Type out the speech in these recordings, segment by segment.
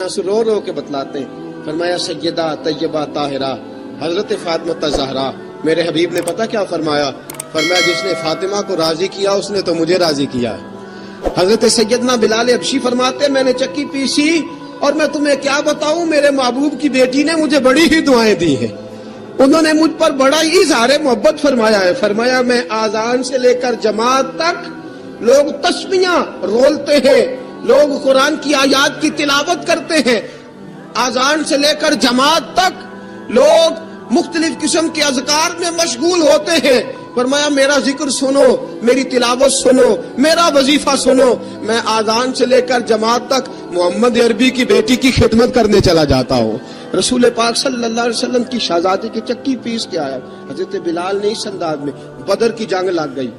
رو رو کے بتلاتے ہیں. فرمایا سیدہ طیبہ طاہرہ حضرت فاطمہ زہرا. میرے حبیب نے پتہ کیا فرمایا؟ فرمایا جس نے فاطمہ کو راضی کیا اس نے تو مجھے راضی کیا. حضرت سیدنا بلال حبشی فرماتے میں نے چکی پیسی اور میں تمہیں کیا بتاؤں، میرے محبوب کی بیٹی نے مجھے بڑی ہی دعائیں دی ہیں. انہوں نے مجھ پر بڑا ہی اظہار محبت فرمایا ہے. فرمایا میں آذان سے لے کر جماعت تک لوگ تسبیحاں رولتے ہیں، لوگ قرآن کی آیات کی تلاوت کرتے ہیں. آذان سے لے کر جماعت تک لوگ مختلف قسم کے اذکار میں مشغول ہوتے ہیں. فرمایا میرا ذکر سنو، میری تلاوت سنو، میرا وظیفہ سنو. میں آذان سے لے کر جماعت تک محمد عربی کی بیٹی کی خدمت کرنے چلا جاتا ہوں. رسول پاک صلی اللہ علیہ وسلم کی شہزادی کی چکی پیس کے آیا. حضرت بلال نے اس انداز میں بدر کی جنگ لگ گئی،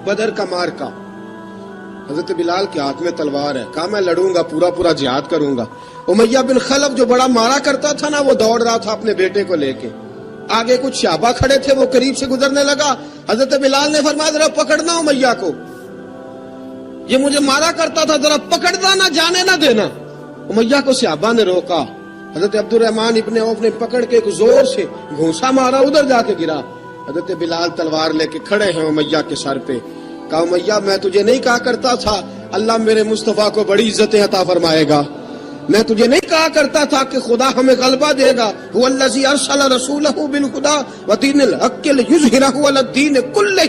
بدر کا مارکا. حضرت بلال کے ہاتھ میں تلوار ہے. کہا میں لڑوں گا، پورا جہاد کروں گا. امیہ بن خلف جو بڑا مارا کرتا تھا نا، وہ دوڑ رہا تھا اپنے بیٹے کو لے کے. آگے کچھ صحابہ کھڑے تھے، وہ قریب سے گزرنے لگا. حضرت بلال نے فرمایا ذرا پکڑنا امیہ کو، یہ مجھے مارا کرتا تھا، ذرا پکڑنا، نہ جانے نہ دینا. امیہ کو صحابہ نے روکا. حضرت عبد الرحمن ابن عوف نے پکڑ کے ایک زور سے گھونسا مارا، ادھر جا کے گرا. حضرت بلال تلوار لے کے کھڑے ہیں امیہ کے سر پہ. کہا امیہ میں تجھے نہیں کہا کرتا تھا اللہ میرے مصطفیٰ کو بڑی عزتیں عطا فرمائے گا؟ میں تجھے نہیں کہا کرتا تھا کہ خدا ہمیں غلبہ دے گا؟ هو الذی ارسل رسولہ بالہدی ودین الحق لیظہرہ علی الدین کلہ.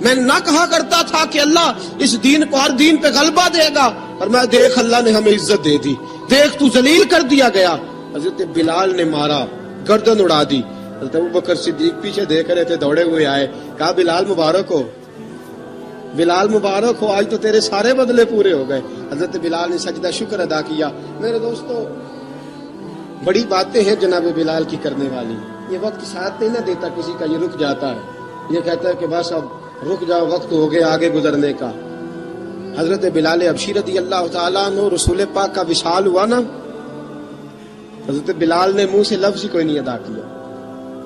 میں نہ کہا کرتا تھا کہ اللہ اس دین کو ہر دین پہ غلبہ دے گا، اور میں دیکھ اللہ نے ہمیں عزت دے دی، دیکھ تو ذلیل کر دیا گیا. حضرت بلال نے مارا، گردن اڑا دی. حضرت ابوبکر صدیق پیچھے دیکھ رہے تھے، دوڑے ہوئے آئے. کہا بلال مبارک ہو، بلال مبارک ہو، آج تو تیرے سارے بدلے پورے ہو گئے. حضرت بلال نے سجدہ شکر ادا کیا. میرے دوستو بڑی باتیں ہیں جناب بلال کی کرنے والی. یہ وقت ساتھ نہیں نہ دیتا کسی کا، یہ رک جاتا ہے، یہ کہتا ہے کہ بس اب رک جاؤ، وقت ہو گیا آگے گزرنے کا. حضرت بلال حبشی رضی اللہ تعالیٰ عنہ رسول پاک کا وصال ہوا نا، حضرت بلال نے منہ سے لفظ ہی کوئی نہیں ادا کیا.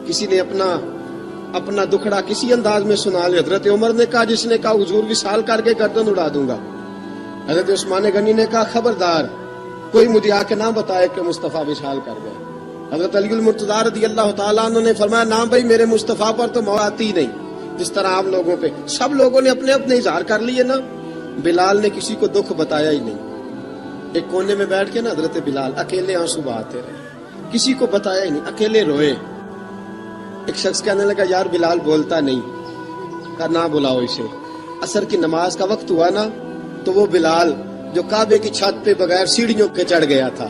کسی نے اپنا دکھڑا کسی انداز میں سنا لیا. حضرت عمر نے کہا، جس نے کہا حضور وصال کر کے گردن اڑا دوں گا. حضرت عثمان غنی نے کہا خبردار کوئی مجھے آ کے نہ بتائے کہ مصطفیٰ وصال کر گئے. حضرت علی المرتضیٰ رضی اللہ تعالیٰ عنہ نے فرمایا نہ بھائی میرے مصطفیٰ پر تو موت آتی نہیں جس طرح آپ لوگوں پہ. سب لوگوں نے اپنے اپنے اظہار کر لیے نا، بلال نے کسی کو دکھ بتایا ہی نہیں. ایک کونے میں بیٹھ کے نا حضرت بلال اکیلے آنسو بہاتے رہے، کسی کو بتایا ہی نہیں، اکیلے روئے. ایک شخص کہنے لگا یار بلال بولتا نہیں. کہا نہ بلاؤ اسے. عصر کی نماز کا وقت ہوا نا، تو وہ بلال جو کعبے کی چھت پہ بغیر سیڑھیوں کے چڑھ گیا تھا،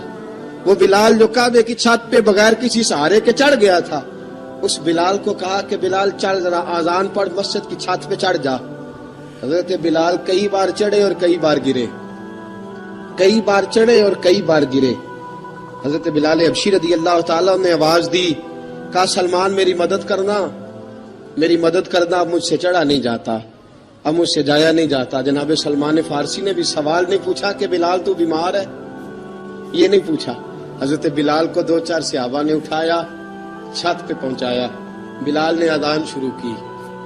وہ بلال جو کعبے کی چھت پہ بغیر کسی سہارے کے چڑھ گیا تھا، اس بلال کو کہا کہ بلال چڑھ، ذرا آذان پڑھ، مسجد کی چھت پہ چڑھ جا. حضرت بلال کئی بار چڑھے اور کئی بار گرے، کئی بار چڑھے اور کئی بار گرے. حضرت بلال حبشی رضی اللہ تعالیٰ نے آواز دی، کہا سلمان میری مدد کرنا، میری مدد کرنا، اب مجھ سے چڑھا نہیں جاتا، اب مجھ سے جایا نہیں جاتا. جناب سلمان فارسی نے بھی سوال نہیں پوچھا کہ بلال تو بیمار ہے، یہ نہیں پوچھا. حضرت بلال کو 2-4 صحابہ نے اٹھایا، چھت پہ پہنچایا. بلال نے اذان شروع کی.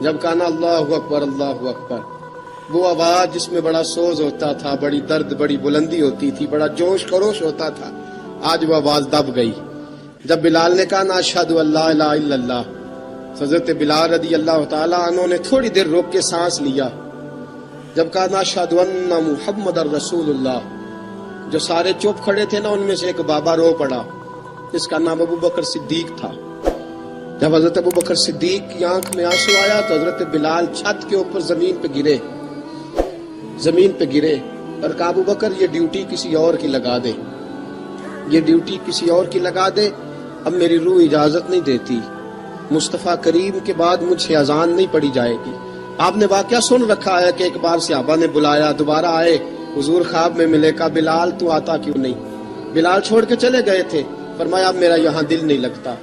جب کہا نا اللہ اکبر اللہ اکبر، وہ آواز جس میں بڑا سوز ہوتا تھا، بڑی درد، بڑی بلندی ہوتی تھی، بڑا جوش خروش ہوتا تھا، آج وہ آواز دب گئی. جب بلال نے کہا نا اشہد ان لا الہ الا اللہ، حضرت بلال رضی اللہ تعالیٰ عنہ نے تھوڑی دیر روک کے سانس لیا. جب کہا نا اشہد ان محمد رسول اللہ، جو سارے چپ کھڑے تھے نا ان میں سے ایک بابا رو پڑا، جس کا نام ابوبکر صدیق تھا. جب حضرت ابوبکر صدیق کی آنکھ میں آنسو آیا تو حضرت بلال چھت کے اوپر زمین پہ گرے اور کہا ابوبکر یہ ڈیوٹی کسی اور کی لگا دے، یہ ڈیوٹی کسی اور کی لگا دے، اب میری روح اجازت نہیں دیتی، مصطفیٰ کریم کے بعد مجھ سے اذان نہیں پڑی جائے گی. آپ نے واقعہ سن رکھا ہے کہ ایک بار صحابہ نے بلایا، دوبارہ آئے، حضور خواب میں ملے. کہا بلال تو آتا کیوں نہیں؟ بلال چھوڑ کے چلے گئے تھے. فرمایا اب میرا یہاں دل نہیں لگتا.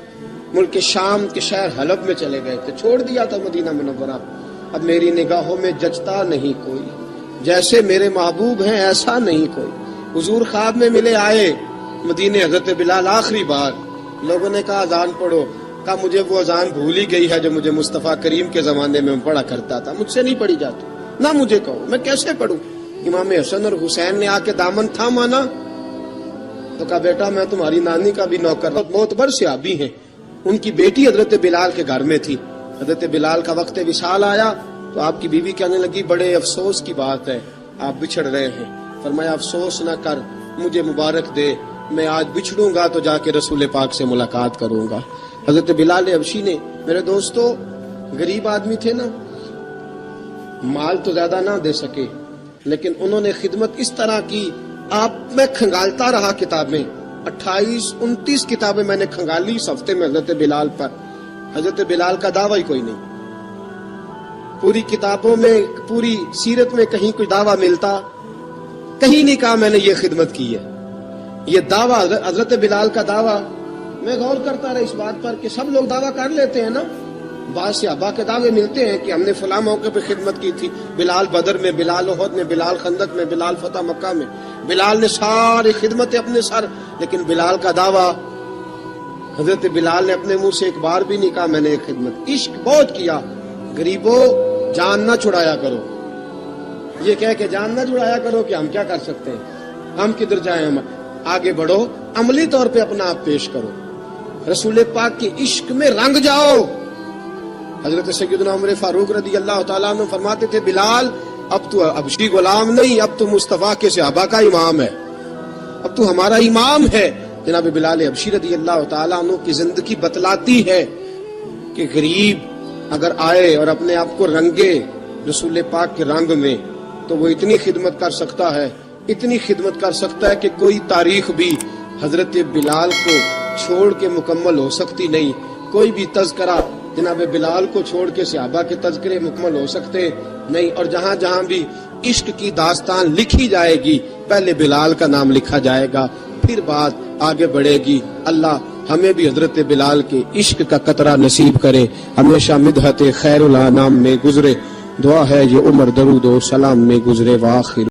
ملک شام کے شہر حلب میں چلے گئے تھے، چھوڑ دیا تھا مدینہ منورہ. اب میری نگاہوں میں جچتا نہیں کوئی، جیسے میرے محبوب ہیں ایسا نہیں کوئی. حضور خواب میں ملے، آئے مدینے. حضرت بلال آخری بار، لوگوں نے کہا اذان پڑھو. کہا مجھے وہ اذان بھول ہی گئی ہے جو مجھے مصطفیٰ کریم کے زمانے میں پڑھا کرتا تھا، مجھ سے نہیں پڑھی جاتی. نہ مجھے کہو، میں کیسے پڑھوں؟ امام حسن اور حسین نے آ کے دامن تھاما نا، تو کہا بیٹا میں تمہاری نانی کا بھی نوکر، معتبر صحابی ہیں، ان کی بیٹی حضرت بلال کے گھر میں تھی۔ حضرت بلال کا وقت وصال آیا تو آپ کی بیوی کہنے لگی بڑے افسوس کی بات ہے، آپ بچھڑ رہے ہیں۔ فرمایا افسوس نہ کر، مجھے مبارک دے، میں آج بچھڑوں گا تو جا کے رسول پاک سے ملاقات کروں گا۔ حضرت بلال حبشی نے، میرے دوستو، غریب آدمی تھے نا، مال تو زیادہ نہ دے سکے، لیکن انہوں نے خدمت اس طرح کی، آپ میں کھنگالتا رہا کتابیں، 28-29 کتابیں میں نے کھنگالی اس ہفتے میں حضرت بلال پر۔ حضرت بلال کا دعویٰ ہی کوئی نہیں، پوری کتابوں میں، پوری سیرت میں کہیں کوئی دعویٰ ملتا، کہیں نہیں کہا میں نے یہ خدمت کی ہے۔ یہ دعویٰ حضرت بلال کا دعویٰ، میں غور کرتا رہا اس بات پر کہ سب لوگ دعویٰ کر لیتے ہیں نا، بعض صحابہ کے دعوے ملتے ہیں کہ ہم نے فلاں موقع پہ خدمت کی تھی، بلال بدر میں، بلال احد میں، بلال خندق میں، بلال فتح مکہ میں، بلال نے ساری خدمتیں اپنے سر، لیکن بلال کا دعویٰ، حضرت بلال نے اپنے منہ سے ایک بار بھی نہیں کہا میں نے ایک خدمت۔ عشق بہت کیا، غریبوں جان نہ چھڑایا کرو، یہ کہہ کے جان نہ چھڑایا کرو کہ ہم کیا کر سکتے ہیں، ہم کدھر جائیں، ہم آگے بڑھو، عملی طور پہ اپنا آپ پیش کرو، رسول پاک کے عشق میں رنگ جاؤ۔ حضرت سیدنا عمر فاروق رضی اللہ تعالیٰ عنہ فرماتے تھے بلال اب تو حبشی غلام نہیں، اب تو مصطفیٰ کے صحابہ کا امام ہے، اب تو ہمارا امام ہے۔ جناب بلال حبشی رضی اللہ تعالیٰ عنہ کی زندگی بتلاتی ہے کہ غریب اگر آئے اور اپنے آپ کو رنگے رسول پاک کے رنگ میں تو وہ اتنی خدمت کر سکتا ہے، اتنی خدمت کر سکتا ہے کہ کوئی تاریخ بھی حضرت بلال کو چھوڑ کے مکمل ہو سکتی نہیں، کوئی بھی تذکرہ جناب بلال کو چھوڑ کے صحابہ کے تذکرے مکمل ہو سکتے نہیں، اور جہاں جہاں بھی عشق کی داستان لکھی جائے گی پہلے بلال کا نام لکھا جائے گا، پھر بات آگے بڑھے گی۔ اللہ ہمیں بھی حضرت بلال کے عشق کا قطرہ نصیب کرے، ہمیشہ مدحت خیر الانام میں گزرے، دعا ہے یہ عمر درود و سلام میں گزرے۔ وآخر